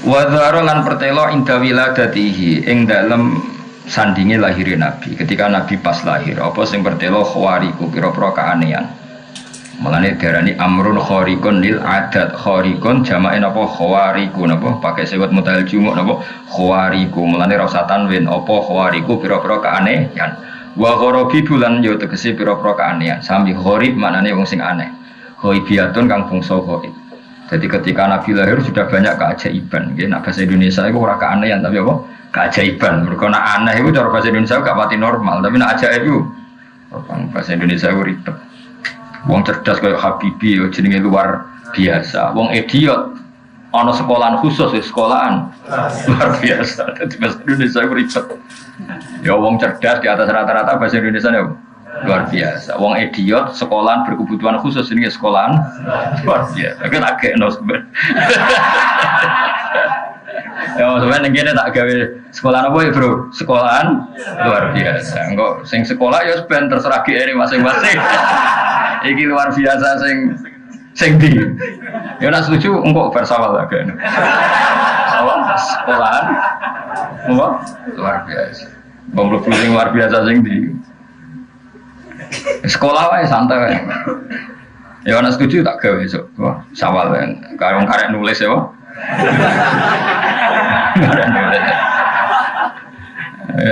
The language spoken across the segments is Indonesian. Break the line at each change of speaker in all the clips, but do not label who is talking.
Wa dzara lan pertelo inda wiladatihi ing dalem sandinge lahire Nabi. Ketika Nabi pas lahir, apa sing pertelo khawariku pira-pira keanehan. Mulane diarani amrun khariqun lil adat. Khariqun jamake napa khawariku napa pakai sewet mutahal jumuk napa khawariku. Mulane ra usah tanwin apa khawariku pira-pira keanehan. Wa gharabi bulan yo tegese pira-pira keanehan. Sami gharib maknane wong sing aneh. Ghaibiyatun kang bangsa ghaib. Jadi ketika Nabi lahir sudah banyak keajaiban. Nah, bahasa Indonesia itu ora keanehan tapi apa? Keajaiban. Mereka nak aneh itu cara bahasa Indonesia gak pati normal. Tapi nak ajaib itu orang bahasa Indonesia itu ribet. Wong cerdas kayak Habibie jenenge luar biasa. Wong idiot ana sekolahan khusus ya sekolahan luar biasa. Jadi bahasa Indonesia itu ribet. Ya wong cerdas di atas rata-rata bahasa Indonesia itu luar biasa. Wong idiot sekolahan berkebutuhan khusus ini sekolahan luar biasa. Kan agak nosben. Ya sebenarnya ngene tak gawe sekolahan apa ya bro? Sekolahan luar biasa. Engko sing sekolah ya ben terserah GR masing-masing. Iki luar biasa sing di. Ya nek setuju engko bersawal agak. Sekolahan apa? Luar biasa. Wong luar biasa sing di. Sekolah wae santai wae. Ya ana setuju tak gawe esuk. Wah, sawal wae. Karo karek nulis ya, Pak.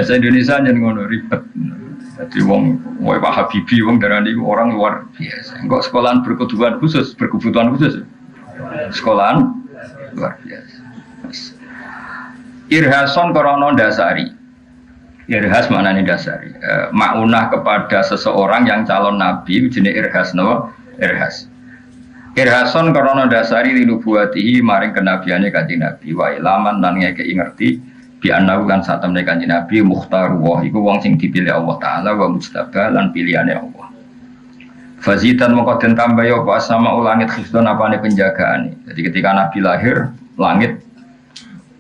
Indonesia yen ngono ribet. Dadi wong wae Pak Habibie wong darani orang luar biasa. Engko sekolahan berkebutuhan khusus. Sekolahan luar biasa. Irhason korono dasari. Irhas maknanya dasari. Ma'unah kepada seseorang yang calon nabi jenis irhas no irhas. Irhason karena dasari linubuatihi maring kenabiane kanjeng Nabi wa ilaman lan ngekeki ngerti bi annahu kan satemene kanjeng Nabi mukhtarullah iku wong sing dipilih Allah taala wa mujtaba lan pilihane Allah. Fazidan moko den tambah ya apa sama langit khifdon apane penjagaane. Jadi ketika Nabi lahir langit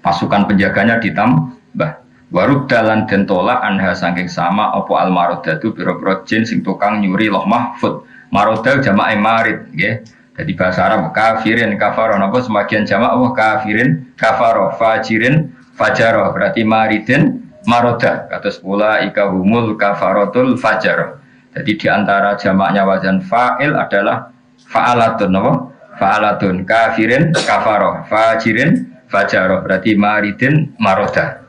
pasukan penjaganya ditambah. Warud dalan den tolak anha saking sama apa al marodatu pira-pira jin sing tukang nyuri loh mahfud. Maroda jamae marid nggih. Jadi bahasa Arab kafirin kafaro napa semakian jamak apa kafirin kafaro fajirin fajaro berarti maridin maroda kados pula ika humul kafarotul fajar. Jadi di antara jamaknya wazan fa'il adalah fa'alatun napa? Fa'alatun kafirin kafaro fajirin fajaro berarti maridin maroda.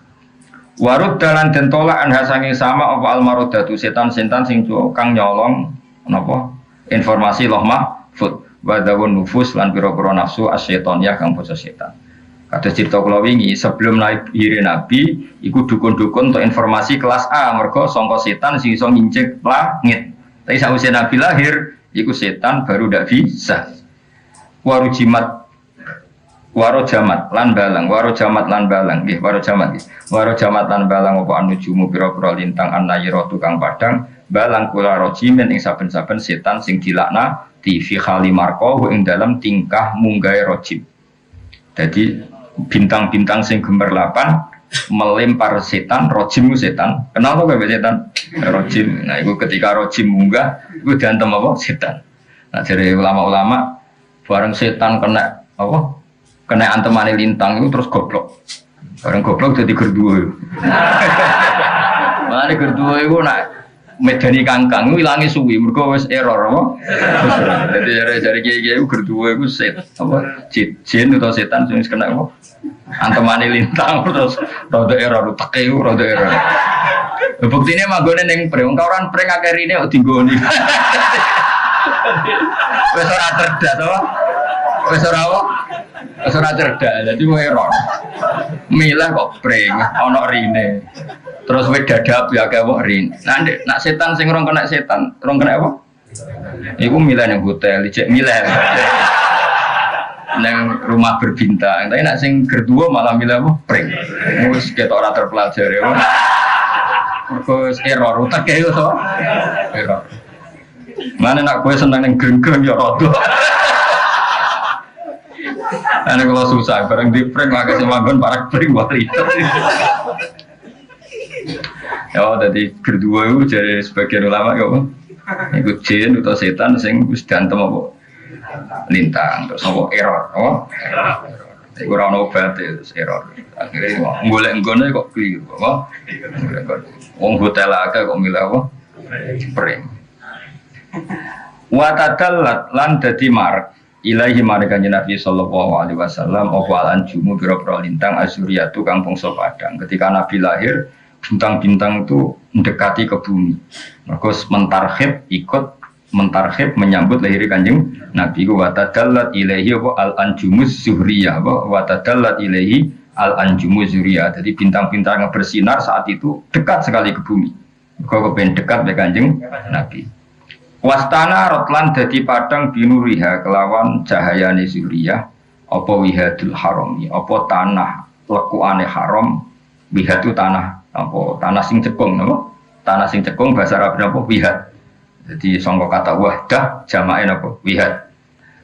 Warud dalan den tolak anha saking sama apa al marodatu setan-setan sing kang nyolong napa informasi loh mahfud wa dawun nufus lan pira-pira nafsu asyaitoniyah kang basa setan. Kados cerita kula wingi sebelum lahir Nabi iku dukun-dukun untuk informasi kelas A mergo sangka setan sing iso ngincik langit. Tapi sakwise Nabi lahir iku setan baru ndak bisa. Warujimat waro jamat lan balang nggih waro jamat lan balang apa anujumu pira-pira lintang annayira tukang padang balang kula rojimen ing saben-saben setan sing dilakna di fi khali marqa ing dalam tingkah munggahe rojim. Jadi bintang-bintang sing gemerlapan melempar setan, rojim setan. Kenapa kok setan? Rojim. Nah, itu ketika rojim munggah itu diantem apa? Setan. Nah, dari ulama-ulama bareng setan kena apa? Kena antemane lintang itu terus goblok. Bareng goblok jadi gerduwe. Mane gerduwe iku nak medani kangkang ilange suwi mergo wis error apa. Jadi dari kiai-kiai gerduwe iku set apa jin atau setan sing kena apa. Antemane lintang terus rada error teke rada error. Buktine manggone ning pre wong kawan pre ngakerine kok dinggoni. Wis ora cerdas apa? Wis ora apa? Ora cerdas, jadi error. Milah kok pring, ana rine. Terus wis dadap ya akeh wong rin. Nah, nak setan sing rong kena setan, rong kena apa? Iku milah nang hotel, ijek milah. Nang rumah berbintang. Tapi nak sing kedua malah milah apa? Pring. Wis ketok ora terpelajari. Mergo error utek yo to. Error. Mana nak kowe seneng ning greng-greng ya rada. Ana kalau susah, bareng di prank makasih manggon parak prank wali. Ya, tadi berdua itu jadi sebagian ulama ya, ikut jin atau setan sing wis diantem apa lintang terus apa error, Iku ora ono obat terus error. Akhire golek nggone kok keliru apa? Wong hotel akeh kok milih apa? Spring. Wa tadallat lan dadi marek ilahi marek kanjeng Nabi sallallahu alaihi wasallam apa al-anjumu pira-pira lintang asyuriyatu kang bangsa padang. Ketika Nabi lahir, bintang-bintang itu mendekati ke bumi. Maka mentarhib menyambut lahir kanjeng Nabi wa tadallat ilaihi wa al-anjumus zuhriyah wa tadallat ilaihi al-anjumus zuhriyah. Jadi bintang-bintang yang bersinar saat itu dekat sekali ke bumi. Maka kepen dekat dengan kanjeng Nabi. Wastana rotlan dadi padang binuriha kelawan cahayane zuhriyah apa wihadul harami apa tanah lekuane haram wihad itu tanah apa tanah sing cekung napa tanah sing cekung bahasa Arab apa wihad. Jadi sangka kata wahdah jamake napa wihad.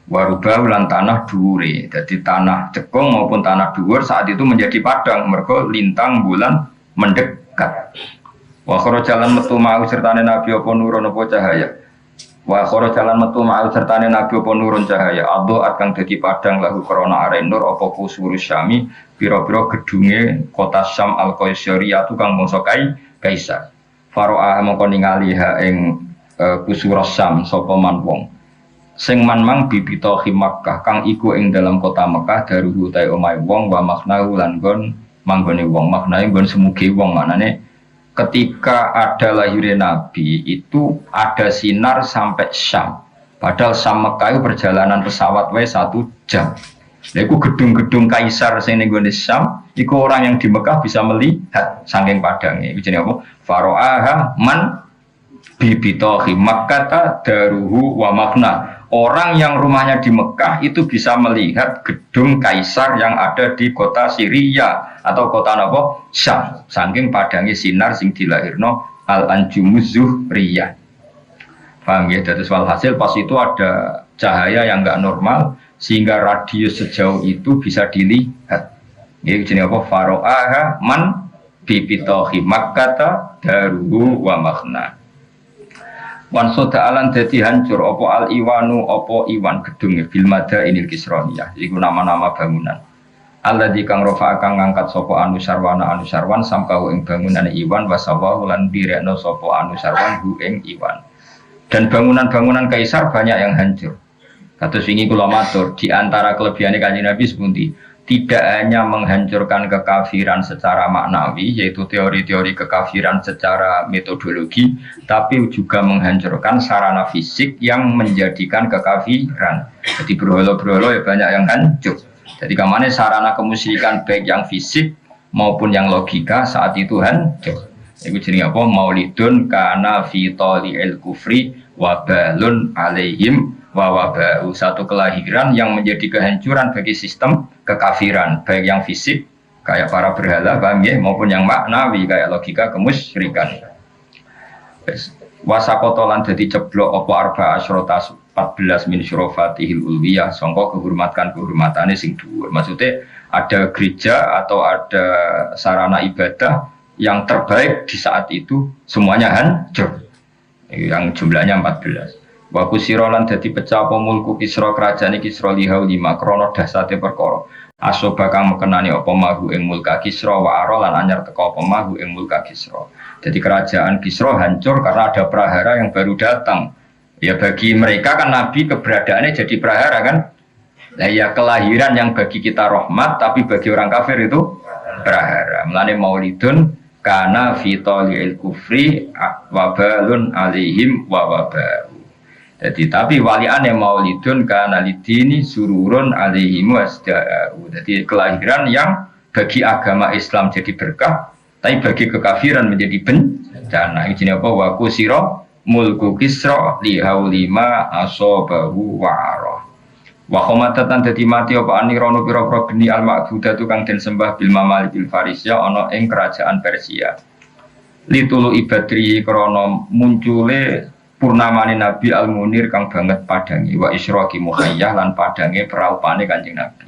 Warubah lan tanah dhuwure. Jadi tanah cekung maupun tanah dhuwur saat itu menjadi padang mergo lintang bulan mendekat. Wa khara jalan metu mau sertane Nabi apa nurun apa cahaya. Wa khara jalan metu mau sertane Nabi apa nurun cahaya. Adha kang dadi padang lahu krana are nur apa kusurus Syami pira-pira gedunge kota Syam al-Qaisariyah tukang mangsa kaisar. Faro'ah mongko ningali ha ing kusurus Syam sapa man wong. Sing man mang bibita Makkah kang iku ing dalam kota Mekah daruhu ta omahe wong wa maknahu lan gon manggone wong maknane gon semuge wong manane ketika ada lahirnya Nabi itu ada sinar sampai Syam. Padahal Syam Mekah itu perjalanan pesawat wae 1 jam. Lha iku gedung-gedung kaisar sing ning gone Syam, iku orang yang di Mekah bisa melihat saking padange. Iku jenenge apa? Faro'aha man bibita Makkah daruhu wa makna. Orang yang rumahnya di Mekah itu bisa melihat gedung kaisar yang ada di kota Syria atau kota apa? Syam. Saking padange sinar sing dilahirno al-anjumuz zuhriyah. Paham ya? Jadi walhasil pas itu ada cahaya yang enggak normal sehingga radius sejauh itu bisa dilihat. Ini jenis apa? Faro'aha man bibita Makkah daruhu wa makna. Wan soda alan dadi hancur apa al iwanu apa iwan gedung bil mada inil kisroniyah iku nama-nama bangunan alladzi kang rafa kang ngangkat sapa anusarwan samkahu ing bangunane iwan wasawahu lan birekno sapa anusarwan hu ing iwan. Dan bangunan-bangunan kaisar banyak yang hancur. Kados wingi kula matur di antara kelebihane Kanjeng Nabi sepundi tidak hanya menghancurkan kekafiran secara maknawi, yaitu teori-teori kekafiran secara metodologi, tapi juga menghancurkan sarana fisik yang menjadikan kekafiran. Jadi berhala-berhala ya banyak yang hancur. Jadi kemana sarana kemusyrikan baik yang fisik maupun yang logika saat itu hancur. Itu jenis apa? Maulidun kana fi tali'il kufri wa balun alaihim wawabau, satu kelahiran yang menjadi kehancuran bagi sistem kekafiran baik yang fisik kayak para berhala paham ya, maupun yang maknawi kayak logika kemusyrikan. Wasakotolan jadi ceblok opo arba asyrota 14 min syurofatihil ulwiyah sangka kehormatannya sing dhuwur. Maksudnya ada gereja atau ada sarana ibadah yang terbaik di saat itu semuanya hancur yang jumlahnya 14. Wa kusira lan dadi pecah apa mulku Kisra kerajaan Kisra lihau 5 krana dasate perkara asoba kang mekenani apa mahu ing mulka Kisra wa ara lan anyar teka apa mahu ing mulka Kisra. Jadi kerajaan Kisra hancur karena ada prahara yang baru datang. Ya bagi mereka kan Nabi keberadaannya jadi prahara kan. Nah ya kelahiran yang bagi kita rahmat tapi bagi orang kafir itu prahara. Mulane maulidun kana fi tali'il kufri wa balun alaihim wa wabau. Jadi tapi waliane maulidun kana lidini sururun alaihim wasda'u. Jadi kelahiran yang bagi agama Islam jadi berkah, tapi bagi kekafiran menjadi bencana. Ini apa? Wa kusira mulku Kisra li haulima asabahu wa ara. Wa khamatatan dadi mati apa anirono pira-pira geni al-ma'budatu kang den sembah bil mamalikil Farisia ana ing kerajaan Persia. Litulu ibadri krana muncule purnamane Nabi Al-Munir kang banget padange wa isyraqi muhayyah lan padange peraupane Kanjeng Nabi.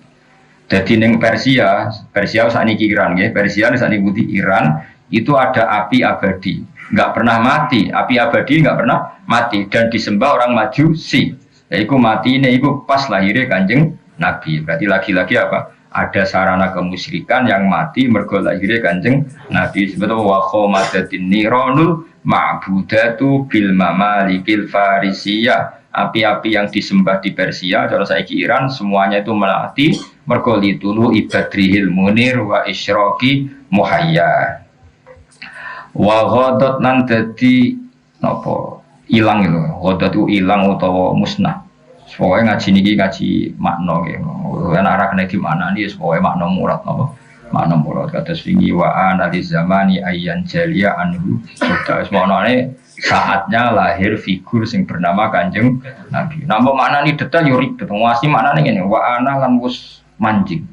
Dadi ning Persia sakniki Iran nggih, Persia sakniki Iran itu ada api abadi, enggak pernah mati. Api abadi enggak pernah mati dan disembah orang Majusi. Yaiku matine iku pas lahirnya Kanjeng Nabi. Berarti lagi-lagi apa? ada sarana kemusyrikan yang mati mergo lahire Kanjeng Nabi sebetulnya wa khomadatin nironul ma'budatu bil mamalikil farisiyah. Api-api yang disembah di Persia, cara saiki Iran, semuanya itu mati mergo litulu ibadrihil munir wa isyraqi muhayya. Wa ghadat nan dadi napa ilang itu. Ghadat itu ilang utawa musnah. Pokoke ngaji niki ngaji makna nggih. Ana ora kena di mana iki pokoke makna murad napa. Makna murad kados wingi wa ana di zamani ayyan jalia anhu. Terus maknane saatnya lahir figur sing bernama Kanjeng Nabi. Napa maknane detail yo ribet. Wasi maknane ngene, wa ana lan wis manjing.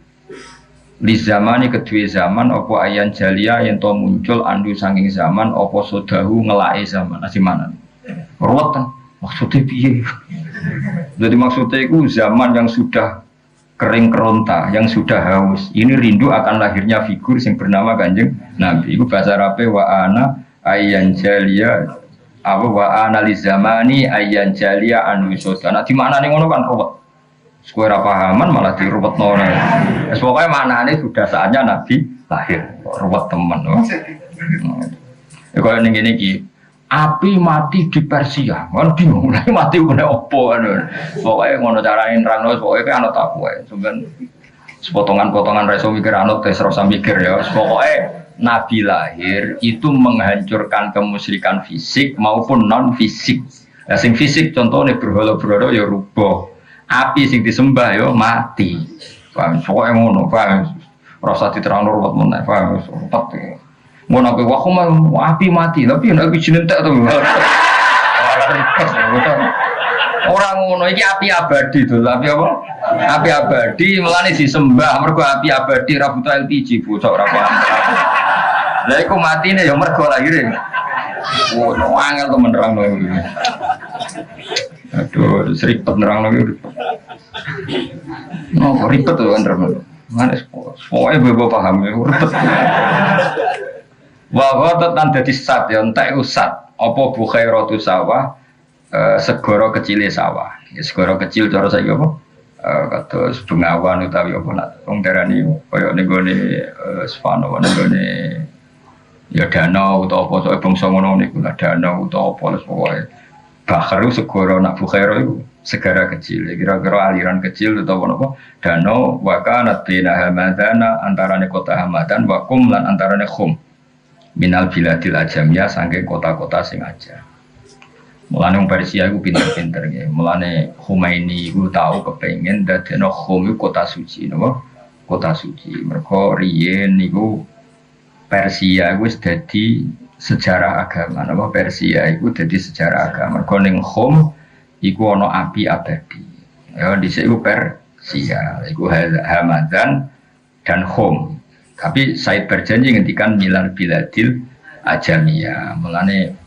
Li zamani kedue zaman apa ayan jalia yen to muncul andu saking zaman apa sodahu ngelake zaman. Asimana. Ruwet maksudnya piye? Jadi maksudnya itu zaman yang sudah kering keronta, yang sudah haus. Ini rindu akan lahirnya figur yang bernama Kanjeng Nabi. Itu bahasa Arabnya wa ana ayan jalia apa wa ana li zamani ayan jalia anu soda. Nah di mana nih ngono kan ruwet. Sekuera pahaman malah diruwet nona. Pokoknya maknanya sudah saatnya Nabi lahir. Ruwet teman. Kalau ini gini api mati di Persia, kan bingung lagi mati punya opo kan. Pokoknya ngono carain rano, pokoknya kan anut aku ya. Sebenarnya sepotongan-potongan reso mikir anut tes rasa mikir ya. Pokoknya Nabi lahir itu menghancurkan kemusyrikan fisik maupun non fisik. Nah, sing fisik contohnya berhala-berhala ya rubuh. Api sing disembah ya mati. Paham? Pokoknya ngono, paham? Rasa diterang ruwet meneh, paham? Ruwet. Ngono ke api mati, tapi nek jenentek to. Orang ngono iki api abadi to, tapi apa? Api abadi melane disembah mergo api abadi ra butuh LPG bocok ra paham. Lah iku matine ya mergo lahire. Oh, angel to menerangno iki. Aduh, seripet nerangno iki. No, ribet to nerangno. Mane pokoke bebo paham ya ribet. Wa ghadatan dadi sat ya entek usat apa bukhairatu sawah segara kecile sawah. Ya segara kecil cara saiki apa? Kados Bengawan utawi apa nak wong darani kaya ning gone Svano ning gone ya danau utawa apa sok bangsa ngono niku danau utawa apa pokoke bahar segara nak bukhaira iku segara kecil kira-kira aliran kecil utawa apa danau wa kanat bina hamadana antarane kota Hamadan wa kum lan antarane khum minal biladil ajamiyah saking kota-kota sing aja. Mulane wong Persia iku pinter-pinter nggih. Mulane Khomeini iku tau kepengin dadekno Khum iku kota suci napa? Kota suci. Mergo riyen niku Persia iku wis dadi sejarah agama napa? Persia iku dadi sejarah agama. Mergo ning Khum iku ana api abadi. Ya dhisik iku Persia, iku Hamadan dan Khum. Tapi Said berjanji ngendikan milal biladil ajamiyah. Mulane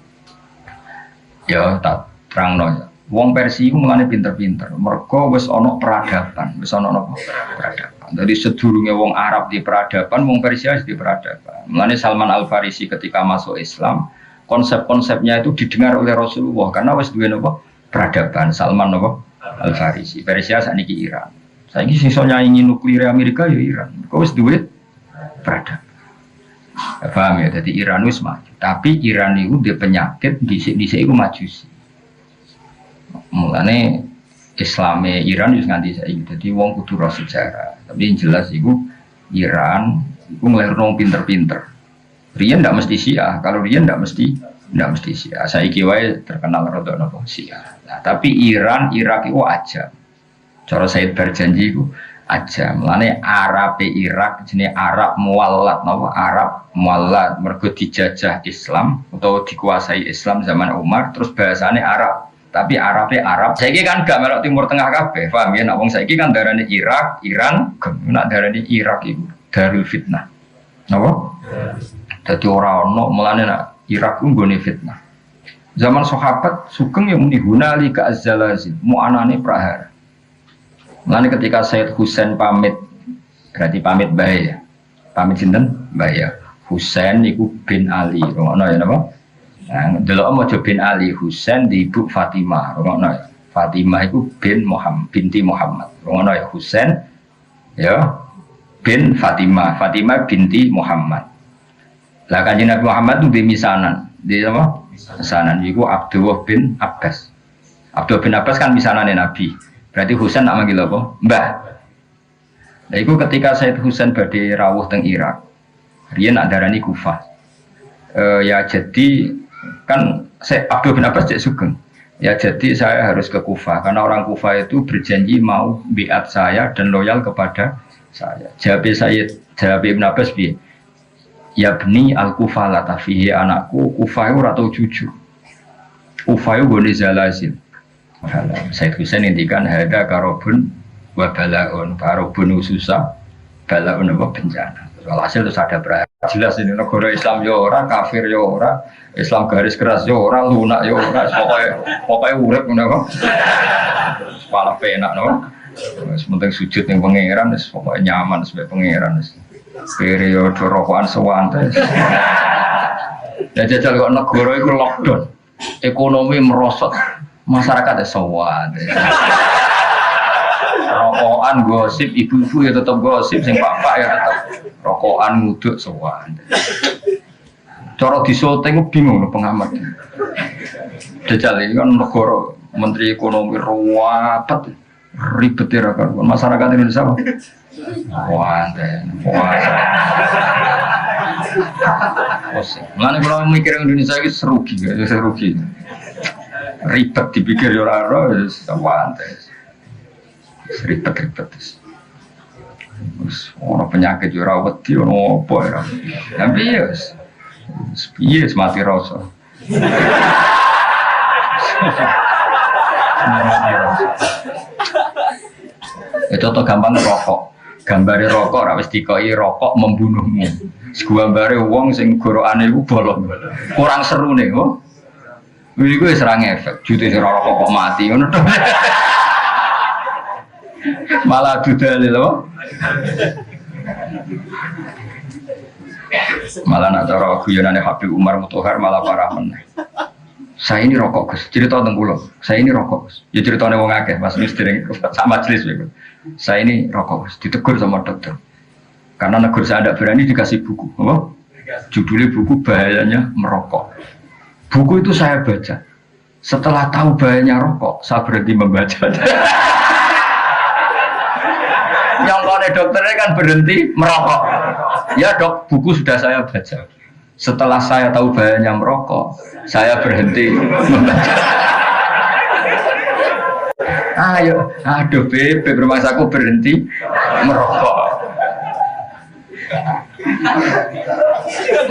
ya tak terangno. Wong Persia iku mulane pinter-pinter. Mergo wis ana peradaban, wis ana napa? Peradaban. Dari sedurunge wong Arab di peradaban, wong Persia di peradaban. Mulane Salman Al Farisi ketika masuk Islam, konsep-konsepnya itu didengar oleh Rasulullah karena wis duwe napa? Peradaban. Salman napa? Al Farisi. Persia sakniki Iran. Saiki sing iso nyaingi nuklir Amerika ya Iran. Kok wis duwe peradaban. Ya, paham ya, jadi Iran wis maju. Tapi Iran itu dia penyakit dhisik-dhisik iku majusi. Mulane Islame Iran wis nganti saiki. Dadi wong kudu ro sejarah. Tapi yang jelas iku Iran iku nglairno pinter-pinter. Riyen ndak mesti Syiah, kalau riyen ndak mesti Syiah. Saiki wae terkenal rada napa Syiah. Nah, tapi Iran, Irak iku aja. Cara Said berjanji iku aja, melane Arab Irak jenis Arab muallat, napa Arab muallat mergo dijajah Islam atau dikuasai Islam zaman Umar, terus bahasane Arab, tapi Arabnya Arab. Saiki kan gak melok Timur Tengah kabeh, paham ya? Nak wong saiki kan darane Irak, Iran, nak darane Irak iku darul fitnah, napa? Dadi ora ono, melane nak Irak ku nggone fitnah. Zaman sahabat sugeng yang muni hunalika az-zalazil, mu anane prahara. Mulane ketika Said Husain pamit, berarti pamit bae ya. Pamit sinten? Bae ya. Husain iku bin Ali, ngono ya napa? Nah, delok maca bin Ali, Husain di ibu Fatimah, ngono ya. Fatimah iku bin Muhammad, binti Muhammad. Ngono ya Husain ya bin Fatimah, Fatimah binti Muhammad. Lah Kanjeng Nabi Muhammad itu misanan, di apa? Misanan iku Abdullah bin Abbas. Abdullah bin Abbas kan misanane Nabi. Berarti Husain nak manggil apa? Mbah. Lah iku ketika Said Husain badhe rawuh teng Irak. Riyen nak darani Kufah. Ya jadi kan Abdullah bin Abbas cek sugeng. Ya jadi saya harus ke Kufah karena orang Kufah itu berjanji mau biat saya dan loyal kepada saya. Jawab Ibn Abbas bi. Ya bni al Kufah la tafihi anakku Kufah itu ora tau jujur. Kufah itu gone zalazil. Said Husain ngendikan hada karobun wa balaun karobun susah balaun apa bencana. Hasil itu ada berapa jelas ini negara Islam ya ora kafir ya ora Islam garis keras ya ora lunak ya ora pokoknya urip ngono kok kepala penak no penting sujud ning pangeran wis pokoke nyaman sebagai pangeran wis periode rokokan sewanten ya jajal kok negara iku lockdown ekonomi merosot masyarakat sewanten rokokan gosip ibu-ibu ya tetap gosip sing bapak ya tetap rokokan nguduk sewan. Cara disoting bingung loh pengamat. Jajal ini kan negara menteri ekonomi ruwet ribet ya kan masyarakat Indonesia apa? Wah, mana kalau mikir Indonesia itu serugi. Ribet dipikir orang-orang sewan. Ribet. Orang penyakit ora wedi ono apa ya. Tapi ya mati rasa. Contoh gampang rokok. Gambare rokok ora wis dikoki rokok membunuhmu. Gambare wong sing gorokane iku bolong. Kurang seru nih, oh. Iku wis ra ngefek. Jute sing rokok kok mati ngono to. Malah dudal lho. Malah nak cara guyonane Habib Umar Mutahar malah parah meneh. Saya ini rokok Gus, cerita tentang kula. Saya ini rokok Gus. Ya ceritane wong akeh, Mas Misteri sama majelis gitu. Saya ini rokok Gus, ditegur sama dokter. Karena negur saya tidak berani dikasih buku. Apa? Judulnya buku bahayanya merokok. Buku itu saya baca. Setelah tahu bahayanya rokok, saya berhenti membaca. Yang oleh dokternya kan berhenti merokok. Ya dok, buku sudah saya baca. Setelah saya tahu bahayanya merokok, saya berhenti membaca. Aduh bebe, bermaksa aku berhenti merokok.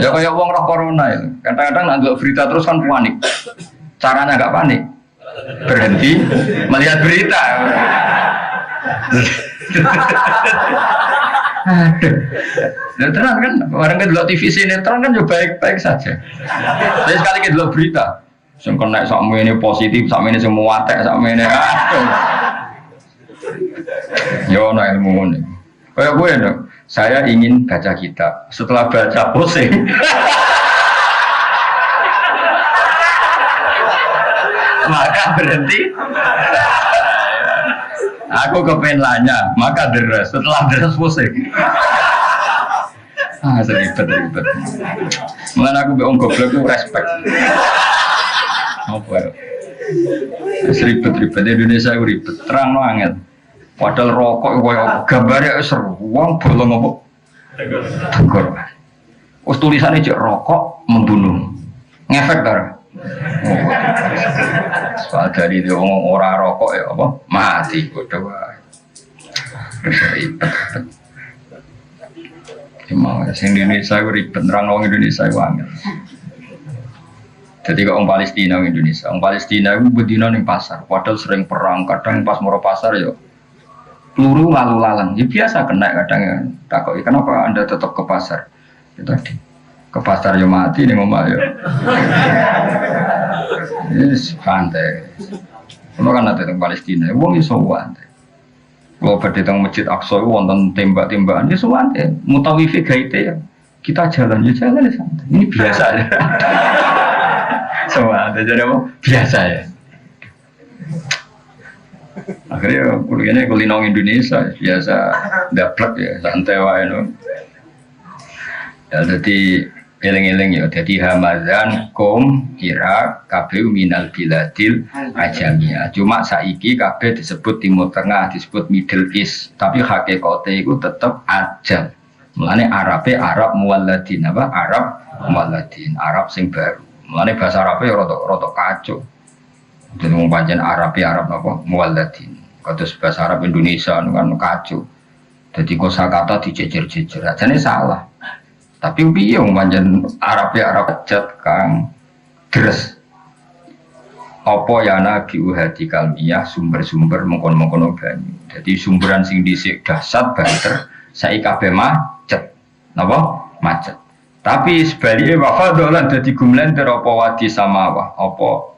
Ya kayak wong roh corona itu. Kadang-kadang nggak berita terus kan panik. Caranya nggak panik, berhenti melihat berita. Aduh, ya terang kan, orang kan dulu TV sinetron kan juga baik-baik saja. Tapi sekali kita dulu berita, yang kena sama ini positif, sama ini semua tek, sama ini aduh. Yo, nah ilmu ini. Kayak gue dong, saya ingin baca kitab. Setelah baca pusing. Maka berhenti. Aku kepengen nanya, maka deres. Setelah deres pusing. Seribet. Mulai aku bilang goblok itu respect. Apa ya? Seribet-ribet Indonesia itu ribet. Terang no angin. Padahal rokok gambarnya seru. Uang bolong apa? Tegur. Us tulisannya cek rokok membunuh. Ngefek darah. Soal dari dia ngomong orang rokok ya apa mati bodoh ribet cuma sing Indonesia ribet nerang orang Indonesia angel. Jadi kalau orang Palestina Indonesia orang Palestina itu bedino ning pasar padahal sering perang kadang pas mau pasar ya peluru lalu lalang ya biasa kena kadang ya takut kenapa anda tetap ke pasar itu tadi ke pasar yo mati ning omah yo. Yes, santai. Kalau kan ada di Palestina, wong iso santai. Kalau berada di masjid Aqsa, wonten tembak-tembakan, ya santai. Mutawifi gaite ya, kita jalan ya santai. Ini biasa ya. Santai, jadi apa? Biasa ya. Akhirnya kuliahnya kulinong Indonesia biasa dapat ya santai wae no. Ya jadi eling-eling ya jadi Hamadan kom Irak kabeh minal biladil ajamiyah. Cuma saiki kabeh disebut Timur Tengah, disebut Middle East, tapi hakikate iku tetep ajam. Mulane Arabe Arab muwalladin apa? Arab muwalladin, Arab sing baru. Mulane bahasa Arabe rada kacau. Jadi wong pancen Arabe Arab napa? Muwalladin. Kados bahasa Arab Indonesia kan kacau. Jadi kosakata dijejer-jejer. Ajane salah. Tapi piye wong pancen Arabe Arab jat kang deres. Apa ya nabi uhadi kalmiyah sumber-sumber mengkon-mengkon banyu. Jadi sumberan sing dhisik dahsyat banter saiki kabeh macet. Napa? Macet. Tapi sebaliknya wafadolan dadi gumlender apa wadi samawa, apa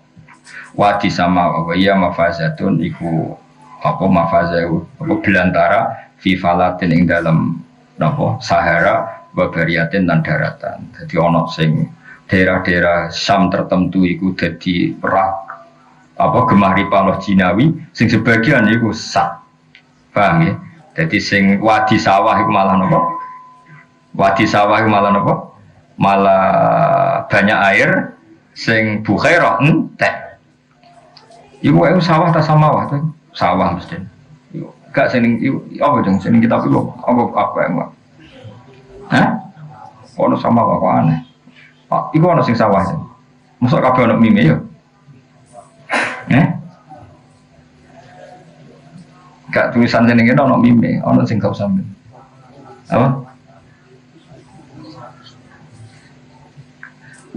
wadi samawa wa iya mafazatun iku apa mafazau apa belantara fi falatin ing dalam napa Sahara wa bariatin dan daratan. Jadi ana sing daerah-daerah Syam tertentu iku dadi perah apa gemari paloh Jinawi sing sebagian iku sak. Paham ya? Jadi sing wadi sawah iku malah napa? Wadi sawah iku malah napa? Malah banyak air sing bukhairah entek. Iku ae sawah ta samawah to? Sawah mesti. Yo gak sing apa dong sing kita piye apa emang. Hah? Ono samawah kok aneh. Pak, iku ono sing sawah. Mosok kabeh ono mime yo. Gak tulisan jenenge ono mime, ono sing gak usah mime. Apa?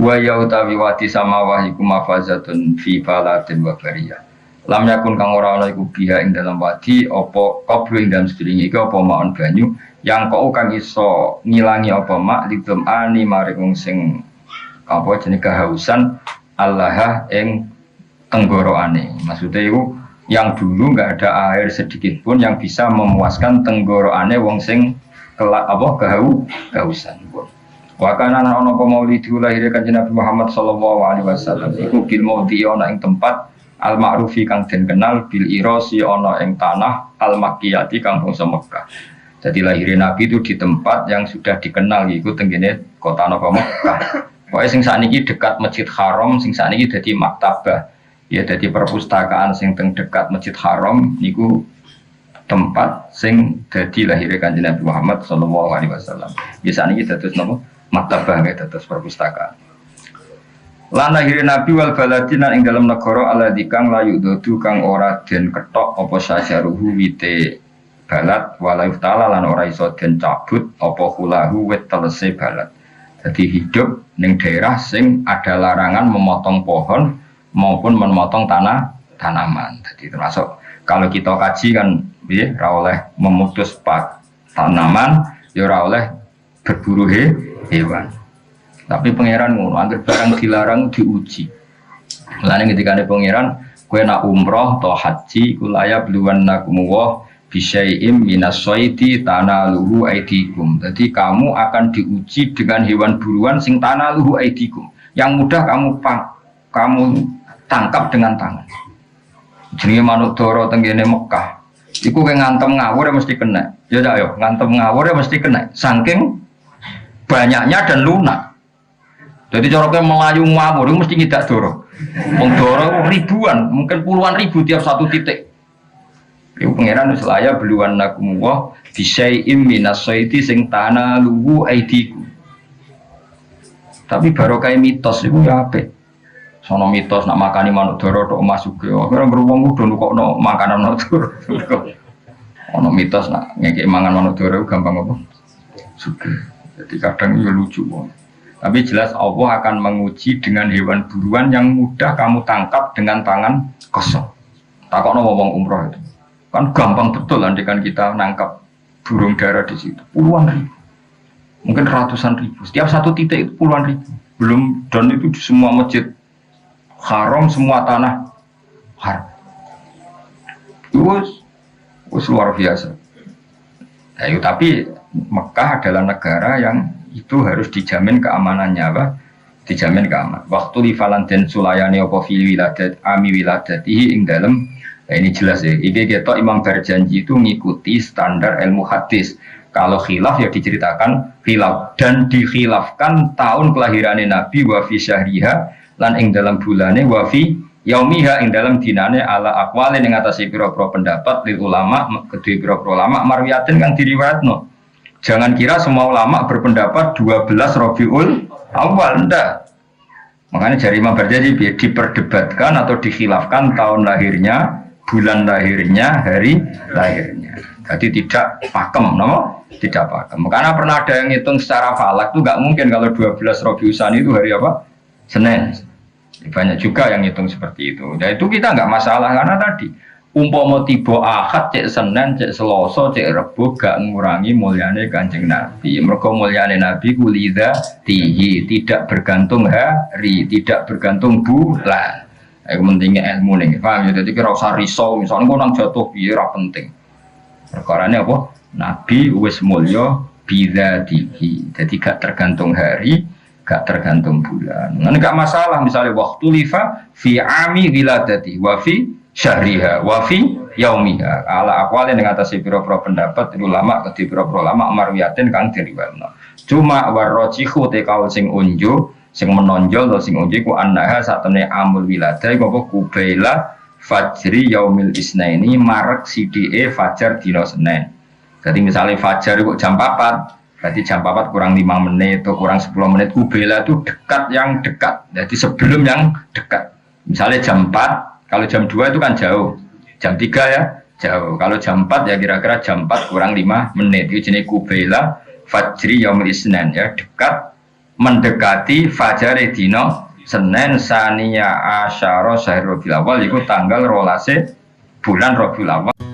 Wa ya utawi wadi samawah iku mafazatun fi falatin wa bariyah. Lam yakun kang ora ana iku biha ing dalam wadi apa qablu ing dalam sedurunge iki apa maon banyu yang kok kang iso ngilangi apa mak lidum ani mari wong sing apa jenenge kehausan Allah ing tenggoroane. Maksudnya itu yang dulu enggak ada air sedikit pun yang bisa memuaskan tenggoroane wong sing kehausan. Wa kana ana maulidu lahir Kanjeng Nabi Muhammad sallallahu alaihi wasallam iku bil maudhi ana ing tempat al ma'rufi kang den kenal bil irasi ana ing tanah al makkiyati kang bangsa Mekah. Jadi lahir Nabi itu di tempat yang sudah dikenal iku tenggene kota napa Mekah. Pokoke sing sakniki dekat Masjid Haram, sing sakniki dadi maktabah. Ya dadi perpustakaan sing teng dekat Masjid Haram niku tempat sing dadi lahir Kanjeng Nabi Muhammad sallallahu alaihi wasallam. Biasane iki dados napa? Maktabah nggih dados perpustakaan. Lan akhire Nabi wal baladina ing dalam negara alladzi kang layu dodu kang ora den ketok apa sajaruhu wite balad walau taala lan ora iso den cabut apa hulahu wit telese balad. Jadi hidup ning daerah sing ada larangan memotong pohon maupun memotong tanaman. Jadi termasuk kalau kita kaji kan nggih ora oleh memutus tanaman, ya ora oleh berburu hewan. Tapi pangeran ngono, anggere barang dilarang diuji. Mulane ketika ada pangeran, kowe nak umroh atau haji kulaya bluwannakum wa bisyai'im minasyaiti tanaluhu aidikum. Jadi kamu akan diuji dengan hewan buruan sing tanaluhu aidikum. Yang mudah kamu tangkap dengan tangan. Jenenge manuk dara tenggene Mekah. Iku kowe ngantem ngawur ya mesti kena. Ya dak yo, ngantem ngawur ya mesti kena. Saking banyaknya dan lunak. Jadi coroknya melayu ngawur itu mesti ngidak doro. Wong doro ribuan, mungkin puluhan ribu tiap satu titik. Iku pangeran selaya beluan nakumullah bisyai'im minasyaiti sing tanaluhu aidiku. Tapi barokah mitos itu ya apik. Sono mitos nak makani manuk doro tok masuk ke. Ora beruang udah nukokno makanan manuk doro. Ono mitos nak ngekek mangan manuk doro gampang apa? Sugih. Jadi kadang ya lucu. Tapi jelas Allah akan menguji dengan hewan buruan yang mudah kamu tangkap dengan tangan kosong. Takokno wong umroh itu. Kan gampang betul andikan kita nangkap burung dara di situ. Puluhan ribu. Mungkin ratusan ribu. Setiap satu titik itu puluhan ribu. Belum dan itu di semua masjid haram, semua tanah haram. Itu luar biasa. Ayo, tapi Mekah adalah negara yang itu harus dijamin keamanannya, apa? Dijamin keamanan. Waktu li falan den sulayani apa fil wiladat ami wiladatihi ing dalem Nah, ini jelas ya. Ini kita Imam Barjanji itu ngikuti standar ilmu hadis. Kalau khilaf ya diceritakan khilaf dan dikhilafkan tahun kelahirannya Nabi wa fi syahriha lan ing dalam bulane wa fi yaumiha ing dalam dinane ala aqwalin ing atase pira-pira pendapat lil ulama kedue pira-pira ulama marwiyatin kang diriwayatno. Jangan kira semua ulama berpendapat 12 Rabiul Awal, ndak. Makanya dari Imam Barjanji diperdebatkan atau dikhilafkan tahun lahirnya, bulan lahirnya, hari lahirnya. Jadi tidak pakem, no? Tidak pakem. Karena pernah ada yang hitung secara falak itu nggak mungkin kalau 12 Rabiul Tsani itu hari apa? Senin. Banyak juga yang hitung seperti itu. Nah itu kita nggak masalah karena tadi umpama tiba Ahad, cek Senin, cek Selasa, cek Rebo gak ngurangi mulyane Kanjeng Nabi. Mergo mulyane Nabi kulidha tihi, tidak bergantung hari, tidak bergantung bulan. Itu pentingnya ilmu nih, paham ya? Jadi kira usah risau, misalnya kau nang jatuh biar penting. Perkaranya apa? Nabi wis mulya bidzatihi. Jadi gak tergantung hari, gak tergantung bulan. Nah, gak masalah misalnya waktu lifa fi ami wiladati wa fi syahriha wa fi yaumiha ala aqwalin ing atase pira-pira pendapat ulama kedhi pira-pira ulama marwiyatin kang diriwayatno. Cuma warrajihu te kaul sing unjuk sing menonjol sing unjuk ku annaha satene amul wiladah iku apa kubaila fajri yaumil isnaini marek sidike fajar dina Senin. Jadi misalnya fajar itu jam 4, berarti jam 4 kurang 5 menit atau kurang 10 menit kubaila itu dekat yang dekat. Jadi sebelum yang dekat. Misalnya jam 4 kalau jam 2 itu kan jauh, jam 3 ya jauh. Kalau jam 4 ya kira-kira jam 4 kurang 5 menit. Itu jenis kubaila fajri yaumil isnan ya, dekat mendekati fajar dino Senin saniya asyara syahrul Rabiul Awal itu tanggal 12 bulan Rabiul Awal.